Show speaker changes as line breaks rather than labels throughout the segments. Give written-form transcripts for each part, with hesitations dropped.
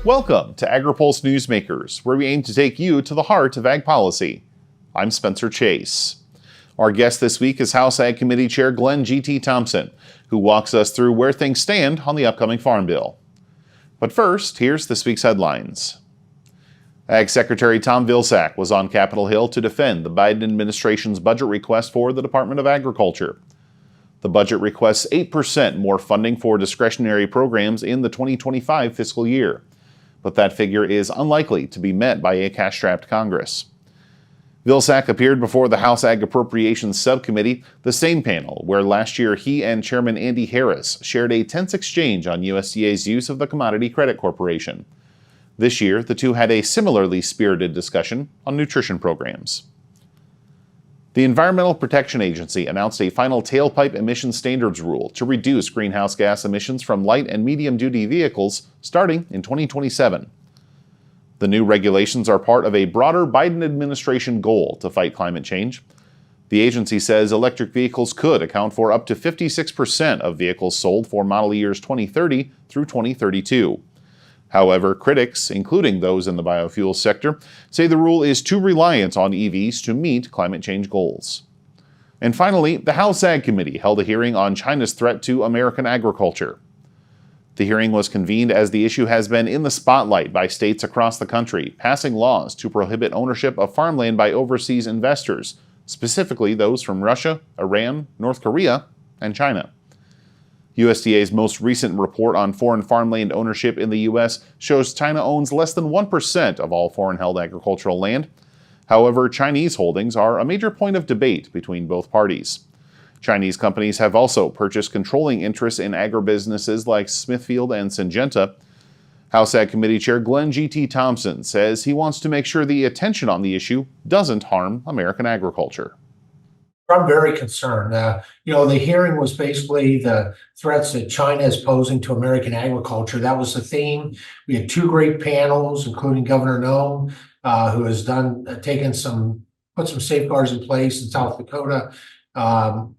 Welcome to Agri-Pulse Newsmakers, where we aim to take you to the heart of ag policy. I'm Spencer Chase. Our guest this week is House Ag Committee Chair Glenn G.T. Thompson, who walks us through where things stand on the upcoming Farm Bill. But first, here's this week's headlines. Ag Secretary Tom Vilsack was on Capitol Hill to defend the Biden administration's budget request for the Department of Agriculture. The budget requests 8% more funding for discretionary programs in the 2025 fiscal year, but that figure is unlikely to be met by a cash-strapped Congress. Vilsack appeared before the House Ag Appropriations Subcommittee, the same panel where last year he and Chairman Andy Harris shared a tense exchange on USDA's use of the Commodity Credit Corporation. This year, the two had a similarly spirited discussion on nutrition programs. The Environmental Protection Agency announced a final tailpipe emission standards rule to reduce greenhouse gas emissions from light and medium-duty vehicles starting in 2027. The new regulations are part of a broader Biden administration goal to fight climate change. The agency says electric vehicles could account for up to 56% of vehicles sold for model years 2030 through 2032. However, critics, including those in the biofuel sector, say the rule is too reliant on EVs to meet climate change goals. And finally, the House Ag Committee held a hearing on China's threat to American agriculture. The hearing was convened as the issue has been in the spotlight by states across the country, passing laws to prohibit ownership of farmland by overseas investors, specifically those from Russia, Iran, North Korea, and China. USDA's most recent report on foreign farmland ownership in the U.S. shows China owns less than 1% of all foreign-held agricultural land. However, Chinese holdings are a major point of debate between both parties. Chinese companies have also purchased controlling interests in agribusinesses like Smithfield and Syngenta. House Ag Committee Chair Glenn G.T. Thompson says he wants to make sure the attention on the issue doesn't harm American agriculture.
I'm very concerned. The hearing was basically the threats that China is posing to American agriculture. That was the theme. We had two great panels, including Governor Noem, who has put some safeguards in place in South Dakota.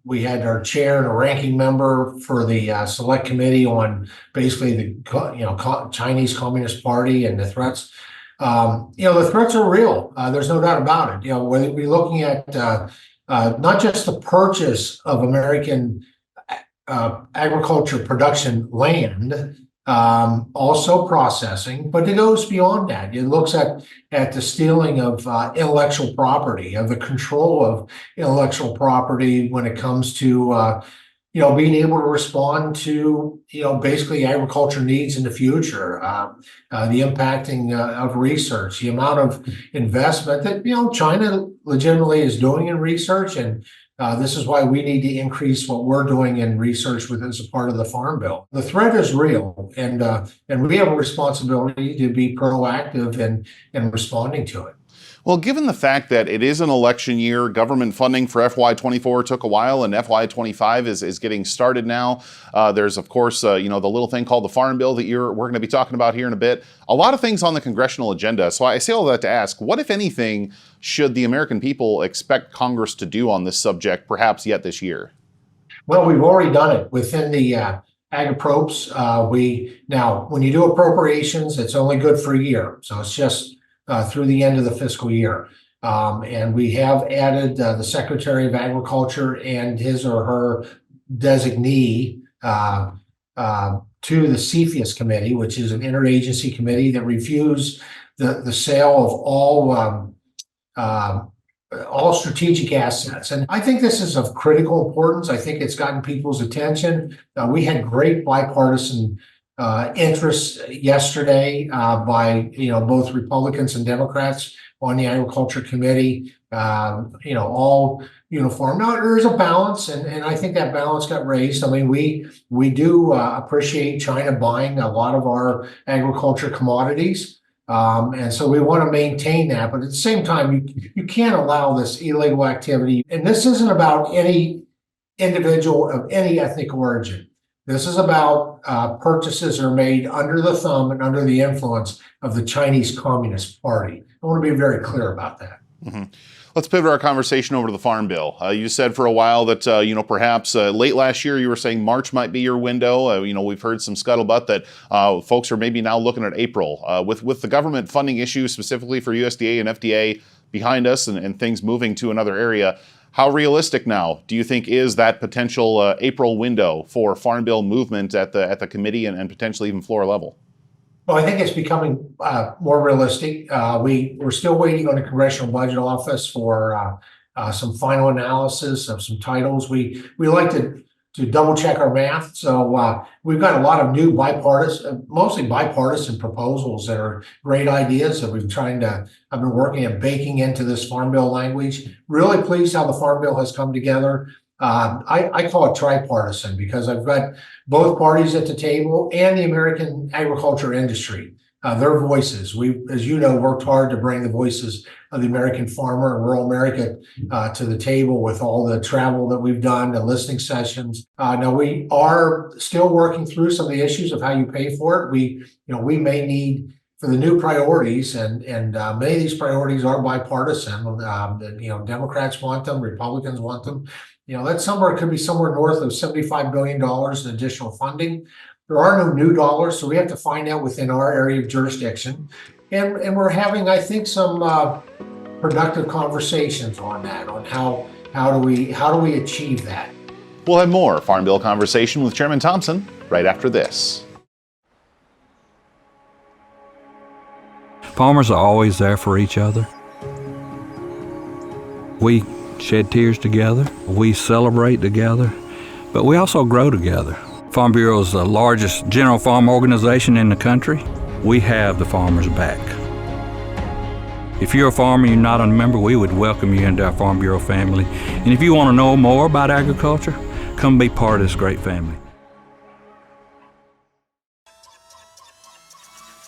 We had our chair and a ranking member for the select committee on basically the Chinese Communist Party and the threats. The threats are real. There's no doubt about it. We're looking at not just the purchase of American agriculture production land, also processing, but it goes beyond that. It looks at the stealing of intellectual property, of the control of intellectual property when it comes to being able to respond to basically agriculture needs in the future, the impacting of research, the amount of investment that China legitimately is doing in research, and this is why we need to increase what we're doing in research as a part of the Farm Bill. The threat is real, and we have a responsibility to be proactive in responding to it.
Well, given the fact that it is an election year, government funding for FY24 took a while, and FY25 is getting started now. There's, of course, the little thing called the Farm Bill that we're going to be talking about here in a bit. A lot of things on the congressional agenda. So I say all that to ask, what, if anything, should the American people expect Congress to do on this subject, perhaps yet this year?
Well, we've already done it within the Agri-Pulse. When you do appropriations, it's only good for a year. So it's just through the end of the fiscal year. And we have added the Secretary of Agriculture and his or her designee to the CFIUS committee, which is an interagency committee that reviews the sale of all strategic assets. And I think this is of critical importance. I think it's gotten people's attention. We had great bipartisan interest yesterday by both Republicans and Democrats on the Agriculture Committee. All uniform. Now there is a balance, and I think that balance got raised. I mean, we do appreciate China buying a lot of our agriculture commodities, and so we want to maintain that. But at the same time, you can't allow this illegal activity. And this isn't about any individual of any ethnic origin. This is about purchases that are made under the thumb and under the influence of the Chinese Communist Party. I want to be very clear about that.
Let's pivot our conversation over to the Farm Bill. You said for a while that, perhaps late last year you were saying March might be your window. We've heard some scuttlebutt that folks are maybe now looking at April. With the government funding issues specifically for USDA and FDA behind us and things moving to another area, how realistic now do you think is that potential April window for Farm Bill movement at the committee and potentially even floor level?
Well, I think it's becoming more realistic. We're still waiting on the Congressional Budget Office for some final analysis of some titles. We like to double check our math. So we've got a lot of new mostly bipartisan proposals that are great ideas that I've been working at baking into this Farm Bill language. Really pleased how the Farm Bill has come together. I call it tripartisan because I've got both parties at the table and the American agriculture industry, their voices. We, as you know, worked hard to bring the voices of the American farmer and rural America to the table with all the travel that we've done, the listening sessions. Now we are still working through some of the issues of how you pay for it. We may need for the new priorities, and many of these priorities are bipartisan. Democrats want them, Republicans want them. That could be somewhere north of $75 billion in additional funding. There are no new dollars, so we have to find out within our area of jurisdiction. And we're having, I think, some productive conversations on that, on how do we achieve that.
We'll have more Farm Bill conversation with Chairman Thompson right after this.
Farmers are always there for each other. We shed tears together, we celebrate together, but we also grow together. Farm Bureau is the largest general farm organization in the country. We have the farmers' back. If you're a farmer and you're not a member, we would welcome you into our Farm Bureau family. And if you want to know more about agriculture, come be part of this great family.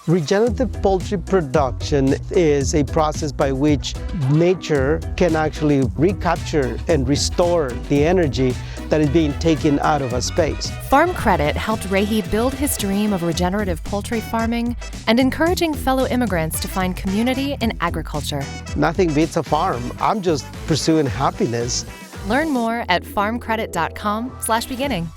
Regenerative poultry production is a process by which nature can actually recapture and restore the energy that is being taken out of a space.
Farm Credit helped Rahi build his dream of regenerative poultry farming and encouraging fellow immigrants to find community in agriculture.
Nothing beats a farm. I'm just pursuing happiness.
Learn more at farmcredit.com/beginning.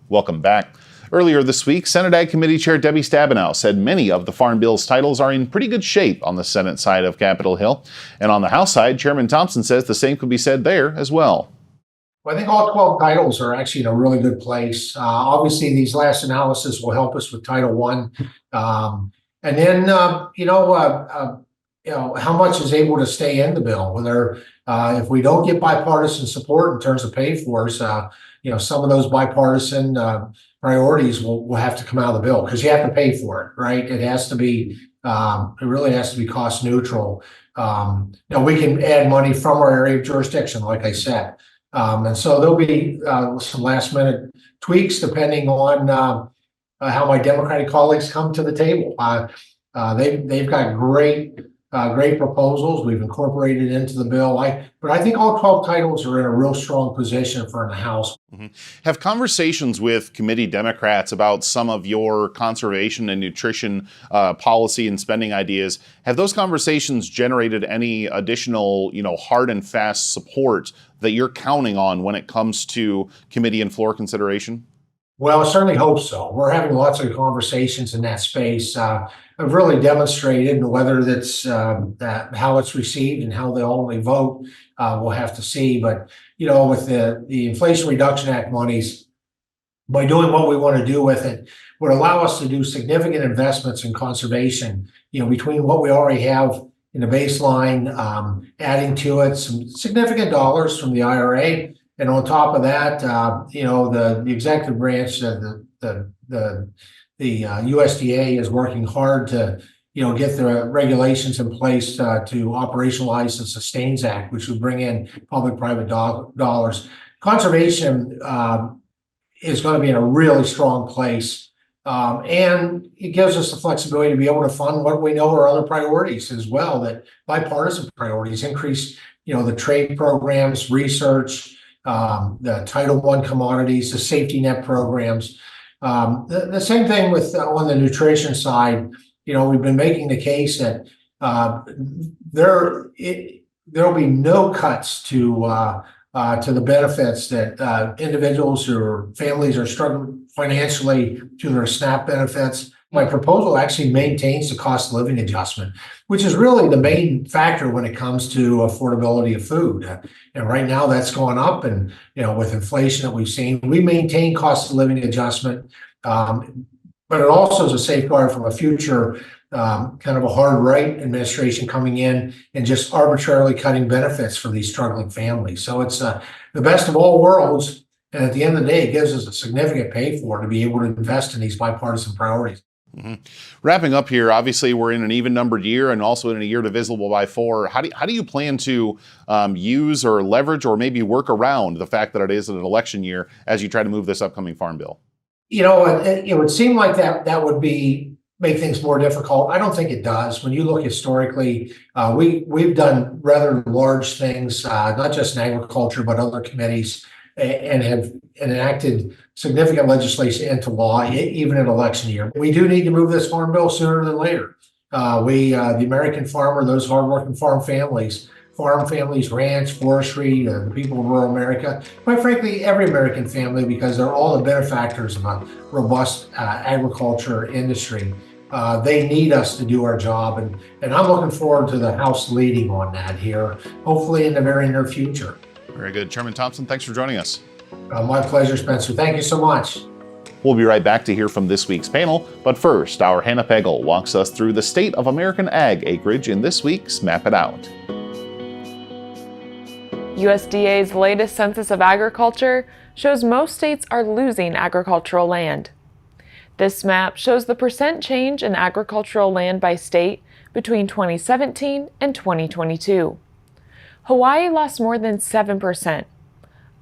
Welcome back. Earlier this week, Senate Ag Committee Chair Debbie Stabenow said many of the Farm Bill's titles are in pretty good shape on the Senate side of Capitol Hill. And on the House side, Chairman Thompson says the same could be said there as well.
Well, I think all 12 titles are actually in a really good place. Obviously, these last analysis will help us with Title I. And then, how much is able to stay in the bill, whether if we don't get bipartisan support in terms of pay for-ers, some of those bipartisan priorities will have to come out of the bill because you have to pay for it, right? It has to be, it really has to be cost neutral. Now we can add money from our area of jurisdiction, like I said. And so there'll be some last minute tweaks depending on how my Democratic colleagues come to the table. They've got great proposals. We've incorporated into the bill. But I think all 12 titles are in a real strong position for the House.
Mm-hmm. Have conversations with committee Democrats about some of your conservation and nutrition policy and spending ideas, have those conversations generated any additional, hard and fast support that you're counting on when it comes to committee and floor consideration?
Well, I certainly hope so. We're having lots of conversations in that space. I've really demonstrated whether that's how it's received and how they ultimately vote. We'll have to see. But with the Inflation Reduction Act monies, by doing what we want to do with it, would allow us to do significant investments in conservation. Between what we already have in the baseline, adding to it some significant dollars from the IRA. And on top of that, the executive branch, the USDA is working hard to, get the regulations in place to operationalize the Sustains Act, which would bring in public-private dollars. Conservation is going to be in a really strong place, and it gives us the flexibility to be able to fund what we know are other priorities as well. That bipartisan priorities increase, the trade programs, research. The Title I commodities, the safety net programs. The same thing with on the nutrition side. we've been making the case that there'll be no cuts to the benefits that individuals or families are struggling financially to their SNAP benefits. My proposal actually maintains the cost of living adjustment, which is really the main factor when it comes to affordability of food. And right now that's going up, and with inflation that we've seen, we maintain cost of living adjustment, but it also is a safeguard from a future kind of a hard right administration coming in and just arbitrarily cutting benefits for these struggling families. So it's the best of all worlds, and at the end of the day, it gives us a significant pay for to be able to invest in these bipartisan priorities.
Mm-hmm. Wrapping up here, obviously we're in an even numbered year and also in a year divisible by 4. How do you plan to use or leverage or maybe work around the fact that it is an election year as you try to move this upcoming farm bill?
It would seem like that would make things more difficult. I don't think it does. When you look historically, we've done rather large things, not just in agriculture, but other committees, and have enacted significant legislation into law, even in election year. We do need to move this farm bill sooner than later. The American farmer, those hardworking farm families, ranch, forestry, the people of rural America, quite frankly, every American family, because they're all the benefactors of a robust agriculture industry. They need us to do our job, and I'm looking forward to the House leading on that here, hopefully in the very near future.
Very good. Chairman Thompson, thanks for joining us.
My pleasure, Spencer. Thank you so much.
We'll be right back to hear from this week's panel, but first, our Hannah Pegel walks us through the state of American ag acreage in this week's Map It Out.
USDA's latest census of agriculture shows most states are losing agricultural land. This map shows the percent change in agricultural land by state between 2017 and 2022. Hawaii lost more than 7%.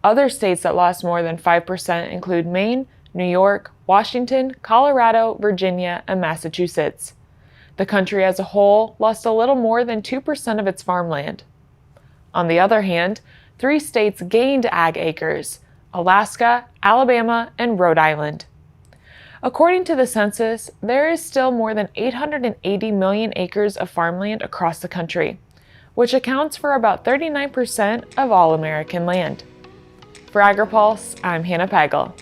Other states that lost more than 5% include Maine, New York, Washington, Colorado, Virginia, and Massachusetts. The country as a whole lost a little more than 2% of its farmland. On the other hand, 3 states gained ag acres: Alaska, Alabama, and Rhode Island. According to the census, there is still more than 880 million acres of farmland across the country, which accounts for about 39% of all American land. For Agri-Pulse, I'm Hannah Pegel.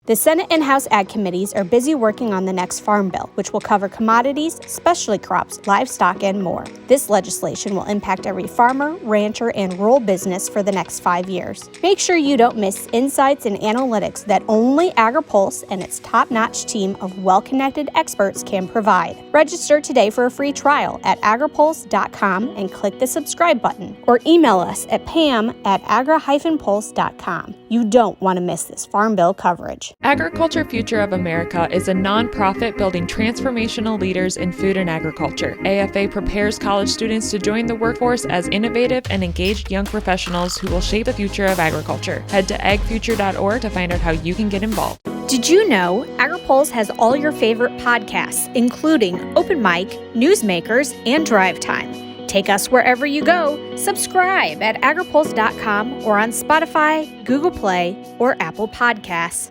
The Senate and House Ag Committees are busy working on the next Farm Bill, which will cover commodities, specialty crops, livestock, and more. This legislation will impact every farmer, rancher, and rural business for the next 5 years. Make sure you don't miss insights and analytics that only Agri-Pulse and its top-notch team of well-connected experts can provide. Register today for a free trial at agripulse.com and click the subscribe button, or email us at pam@agri-pulse.com. You don't want to miss this Farm Bill coverage.
Agriculture Future of America is a nonprofit building transformational leaders in food and agriculture. AFA prepares college students to join the workforce as innovative and engaged young professionals who will shape the future of agriculture. Head to agfuture.org to find out how you can get involved.
Did you know Agri-Pulse has all your favorite podcasts, including Open Mic, Newsmakers, and Drive Time? Take us wherever you go. Subscribe at agripulse.com or on Spotify, Google Play, or Apple Podcasts.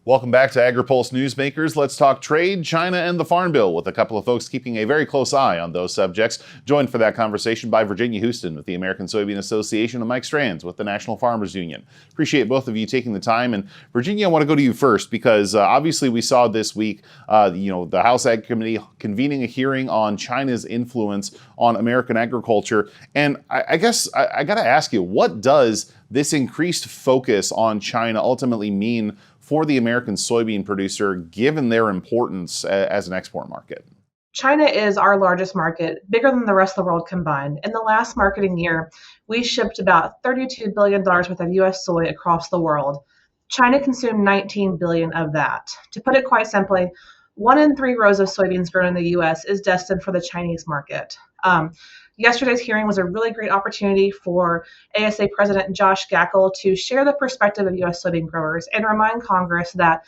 Welcome back to Agri-Pulse Newsmakers. Let's talk trade, China, and the Farm Bill with a couple of folks keeping a very close eye on those subjects. Joined for that conversation by Virginia Houston with the American Soybean Association and Mike Stranz with the National Farmers Union. Appreciate both of you taking the time. And Virginia, I want to go to you first because obviously we saw this week, the House Ag Committee convening a hearing on China's influence on American agriculture. And I guess I got to ask you, what does this increased focus on China ultimately mean for the American soybean producer, given their importance as an export market?
China is our largest market, bigger than the rest of the world combined. In the last marketing year, we shipped about $32 billion worth of U.S. soy across the world. China consumed $19 billion of that. To put it quite simply, 1 in 3 rows of soybeans grown in the U.S. is destined for the Chinese market. Yesterday's hearing was a really great opportunity for ASA President Josh Gackel to share the perspective of U.S. soybean growers and remind Congress that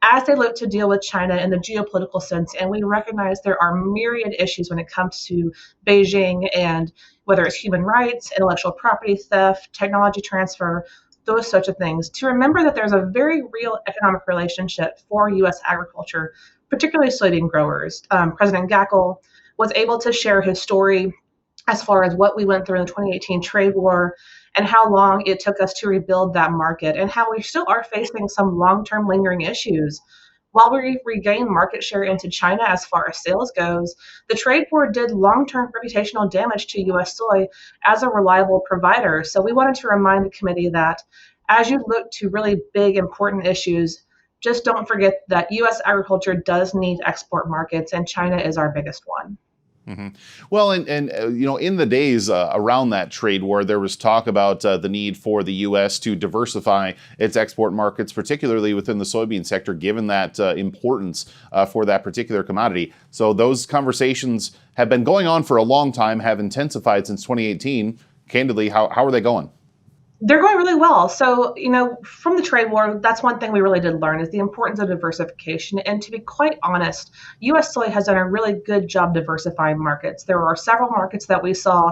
as they look to deal with China in the geopolitical sense, and we recognize there are myriad issues when it comes to Beijing, and whether it's human rights, intellectual property theft, technology transfer, those sorts of things, to remember that there's a very real economic relationship for U.S. agriculture particularly soybean growers. President Gackel was able to share his story as far as what we went through in the 2018 trade war and how long it took us to rebuild that market and how we still are facing some long-term lingering issues. While we regained market share into China as far as sales goes, the trade war did long-term reputational damage to U.S. soy as a reliable provider. So we wanted to remind the committee that as you look to really big, important issues, just don't forget that U.S. agriculture does need export markets, and China is our biggest one.
Mm-hmm. Well, and in the days around that trade war, there was talk about the need for the U.S. to diversify its export markets, particularly within the soybean sector, given that importance for that particular commodity. So those conversations have been going on for a long time, have intensified since 2018. Candidly, how are they going?
They're going really well. So, from the trade war, that's one thing we really did learn is the importance of diversification. And to be quite honest, U.S. soy has done a really good job diversifying markets. There are several markets that we saw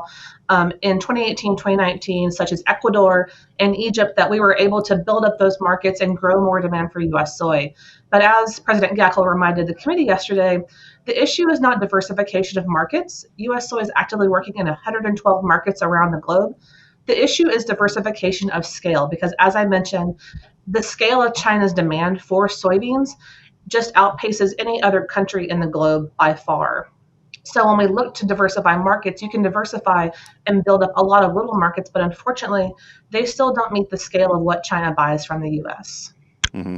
in 2018, 2019, such as Ecuador and Egypt, that we were able to build up those markets and grow more demand for U.S. soy. But as President Gackel reminded the committee yesterday, the issue is not diversification of markets. U.S. soy is actively working in 112 markets around the globe. The issue is diversification of scale, because as I mentioned, the scale of China's demand for soybeans just outpaces any other country in the globe by far. So when we look to diversify markets, you can diversify and build up a lot of little markets, but unfortunately, they still don't meet the scale of what China buys from the U.S.
Mm-hmm.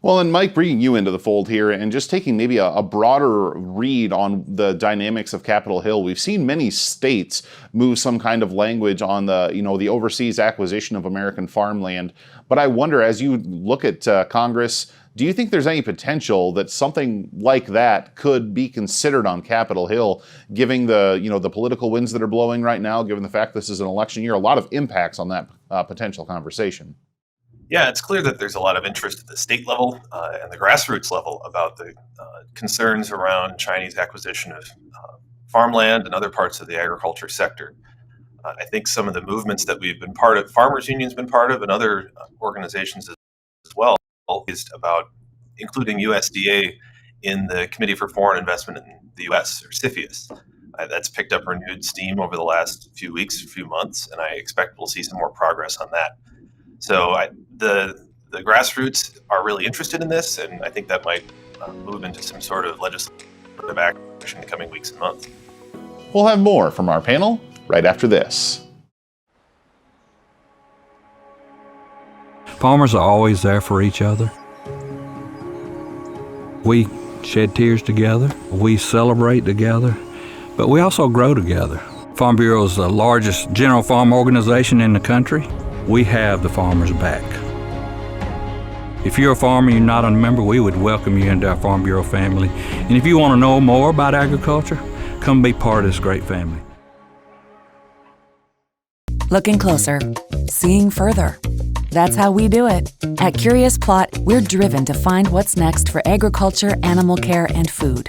Well, and Mike, bringing you into the fold here and just taking maybe a broader read on the dynamics of Capitol Hill, we've seen many states move some kind of language on the overseas acquisition of American farmland. But I wonder, as you look at Congress, do you think there's any potential that something like that could be considered on Capitol Hill, given the political winds that are blowing right now, given the fact this is an election year, a lot of impacts on that potential conversation?
Yeah, it's clear that there's a lot of interest at the state level and the grassroots level about the concerns around Chinese acquisition of farmland and other parts of the agriculture sector. I think some of the movements that we've been part of, Farmers Union's been part of, and other organizations as well, is about including USDA in the Committee for Foreign Investment in the U.S., or CFIUS. That's picked up renewed steam over the last few weeks, few months, and I expect we'll see some more progress on that. So the grassroots are really interested in this, and I think that might move into some sort of legislative action in the coming weeks and months.
We'll have more from our panel right after this.
Farmers are always there for each other. We shed tears together, we celebrate together, but we also grow together. Farm Bureau is the largest general farm organization in the country. We have the farmers back. If you're a farmer and you're not a member, we would welcome you into our Farm Bureau family. And if you want to know more about agriculture, come be part of this great family.
Looking closer, seeing further. That's how we do it. At Curious Plot, we're driven to find what's next for agriculture, animal care, and food.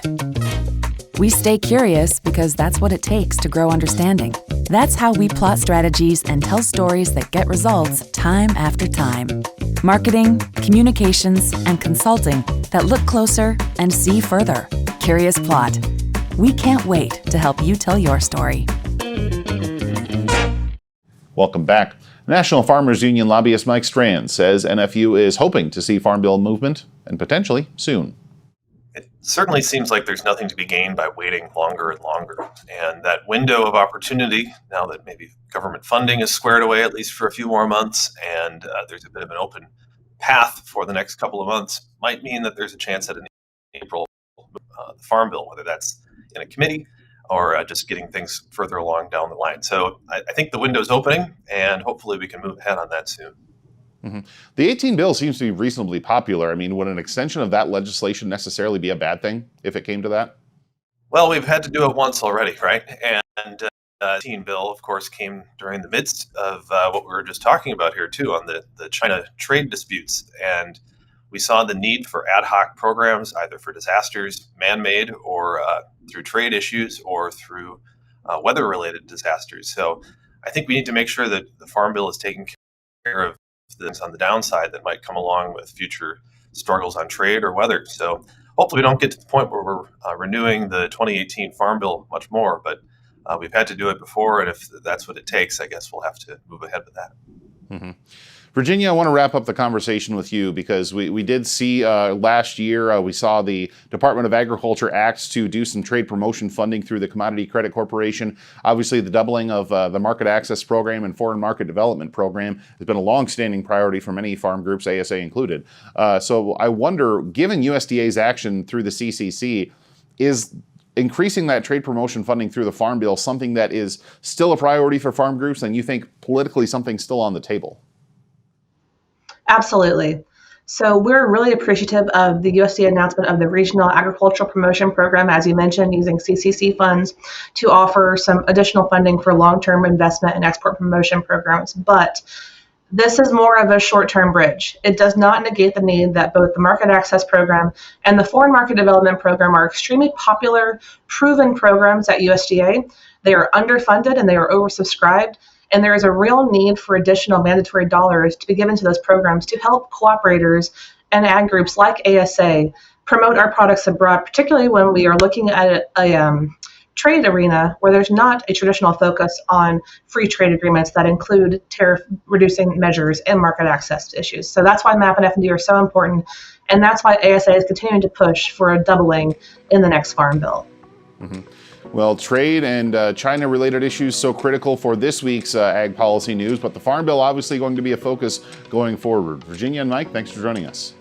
We stay curious because that's what it takes to grow understanding. That's how we plot strategies and tell stories that get results time after time. Marketing, communications, and consulting that look closer and see further. Curious Plot. We can't wait to help you tell your story.
Welcome back. National Farmers Union lobbyist Mike Stranz says NFU is hoping to see Farm Bill movement, and potentially soon.
It certainly seems like there's nothing to be gained by waiting longer and longer. And that window of opportunity, now that maybe government funding is squared away at least for a few more months, and there's a bit of an open path for the next couple of months, might mean that there's a chance that in April, the Farm Bill, whether that's in a committee or just getting things further along down the line. So I think the window's opening, and hopefully we can move ahead on that soon.
Mm-hmm. The 18 bill seems to be reasonably popular. I mean, would an extension of that legislation necessarily be a bad thing if it came to that?
Well, we've had to do it once already, right? And the 18 bill, of course, came during the midst of what we were just talking about here, too, on the China trade disputes. And we saw the need for ad hoc programs, either for disasters, man-made, or through trade issues, or through weather-related disasters. So I think we need to make sure that the Farm Bill is taking care of things on the downside that might come along with future struggles on trade or weather. So hopefully we don't get to the point where we're renewing the 2018 Farm Bill much more, but we've had to do it before, and if that's what it takes, I guess we'll have to move ahead with that.
Mm-hmm. Virginia, I want to wrap up the conversation with you because we did see last year, we saw the Department of Agriculture act to do some trade promotion funding through the Commodity Credit Corporation. Obviously, the doubling of the Market Access Program and Foreign Market Development Program has been a long-standing priority for many farm groups, ASA included. So I wonder, given USDA's action through the CCC, is increasing that trade promotion funding through the Farm Bill something that is still a priority for farm groups, and you think politically something's still on the table?
Absolutely. So we're really appreciative of the USDA announcement of the Regional Agricultural Promotion Program, as you mentioned, using CCC funds to offer some additional funding for long-term investment and export promotion programs. But this is more of a short-term bridge. It does not negate the need that both the Market Access Program and the Foreign Market Development Program are extremely popular, proven programs at USDA. They are underfunded and they are oversubscribed. And there is a real need for additional mandatory dollars to be given to those programs to help cooperators and ag groups like ASA promote our products abroad, particularly when we are looking at a trade arena where there's not a traditional focus on free trade agreements that include tariff reducing measures and market access issues. So that's why MAP and F&D are so important, and that's why ASA is continuing to push for a doubling in the next Farm Bill.
Mm-hmm. Well, trade and China-related issues so critical for this week's ag policy news, but the Farm Bill obviously going to be a focus going forward. Virginia and Mike, thanks for joining us.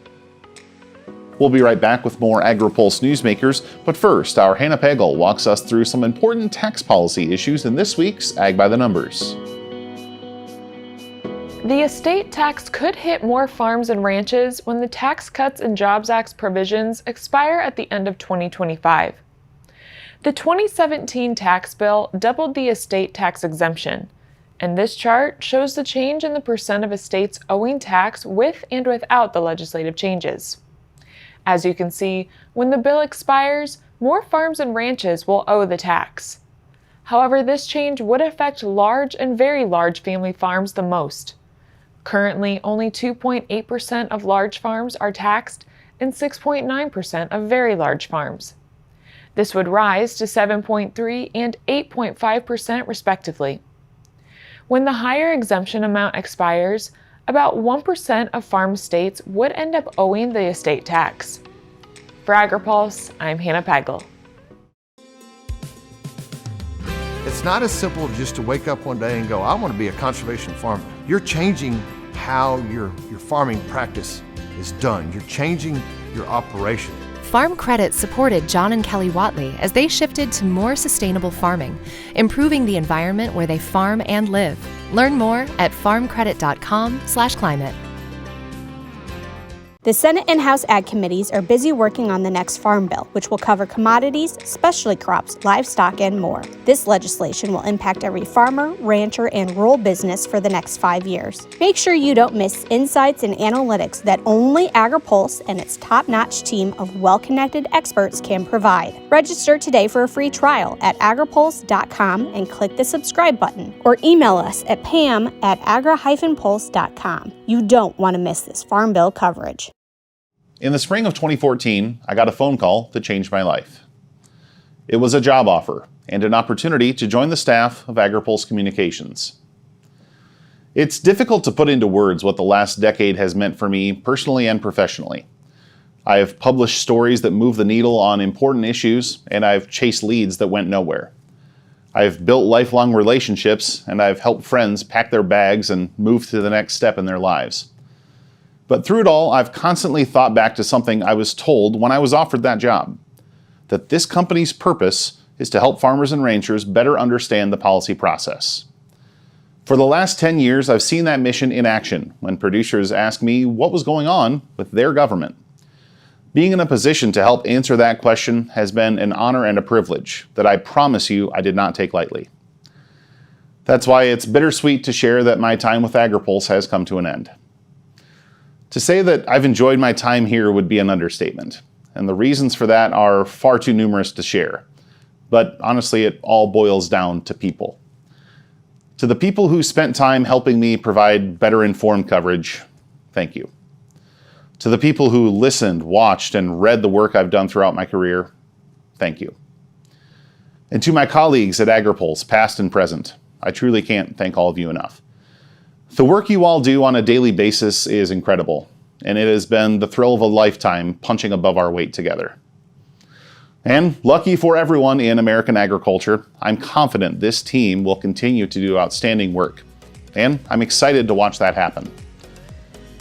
We'll be right back with more Agri-Pulse Newsmakers, but first, our Hannah Pagel walks us through some important tax policy issues in this week's Ag by the Numbers.
The estate tax could hit more farms and ranches when the Tax Cuts and Jobs Act's provisions expire at the end of 2025. The 2017 tax bill doubled the estate tax exemption, and this chart shows the change in the percent of estates owing tax with and without the legislative changes. As you can see, when the bill expires, more farms and ranches will owe the tax. However, this change would affect large and very large family farms the most. Currently, only 2.8% of large farms are taxed and 6.9% of very large farms. This would rise to 7.3% and 8.5% respectively. When the higher exemption amount expires, about 1% of farm states would end up owing the estate tax. For Agri-Pulse, I'm Hannah Pagel.
It's not as simple just to wake up one day and go, I want to be a conservation farmer. You're changing how your farming practice is done. You're changing your operation.
Farm Credit supported John and Kelly Watley as they shifted to more sustainable farming, improving the environment where they farm and live. Learn more at farmcredit.com/climate.
The Senate and House Ag Committees are busy working on the next Farm Bill, which will cover commodities, specialty crops, livestock, and more. This legislation will impact every farmer, rancher, and rural business for the next 5 years. Make sure you don't miss insights and analytics that only Agri-Pulse and its top-notch team of well-connected experts can provide. Register today for a free trial at agripulse.com and click the subscribe button, or email us at pam@agri-pulse.com. You don't want to miss this Farm Bill coverage.
In the spring of 2014, I got a phone call that changed my life. It was a job offer and an opportunity to join the staff of Agri-Pulse Communications. It's difficult to put into words what the last decade has meant for me personally and professionally. I have published stories that move the needle on important issues, and I've chased leads that went nowhere. I've built lifelong relationships, and I've helped friends pack their bags and move to the next step in their lives. But through it all, I've constantly thought back to something I was told when I was offered that job, that this company's purpose is to help farmers and ranchers better understand the policy process. For the last 10 years, I've seen that mission in action when producers ask me what was going on with their government. Being in a position to help answer that question has been an honor and a privilege that I promise you I did not take lightly. That's why it's bittersweet to share that my time with Agri-Pulse has come to an end. To say that I've enjoyed my time here would be an understatement, and the reasons for that are far too numerous to share. But honestly, it all boils down to people. To the people who spent time helping me provide better informed coverage, thank you. To the people who listened, watched, and read the work I've done throughout my career, thank you. And to my colleagues at Agri-Pulse, past and present, I truly can't thank all of you enough. The work you all do on a daily basis is incredible, and it has been the thrill of a lifetime punching above our weight together. And lucky for everyone in American agriculture, I'm confident this team will continue to do outstanding work, and I'm excited to watch that happen.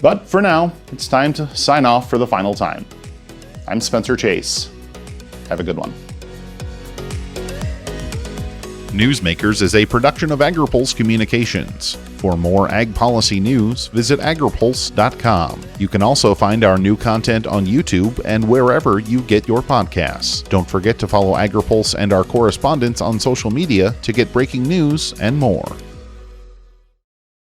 But for now, it's time to sign off for the final time. I'm Spencer Chase. Have a good one. Newsmakers is a production of Agri-Pulse Communications. For more ag policy news, visit agripulse.com. You can also find our new content on YouTube and wherever you get your podcasts. Don't forget to follow Agri-Pulse and our correspondents on social media to get breaking news and more.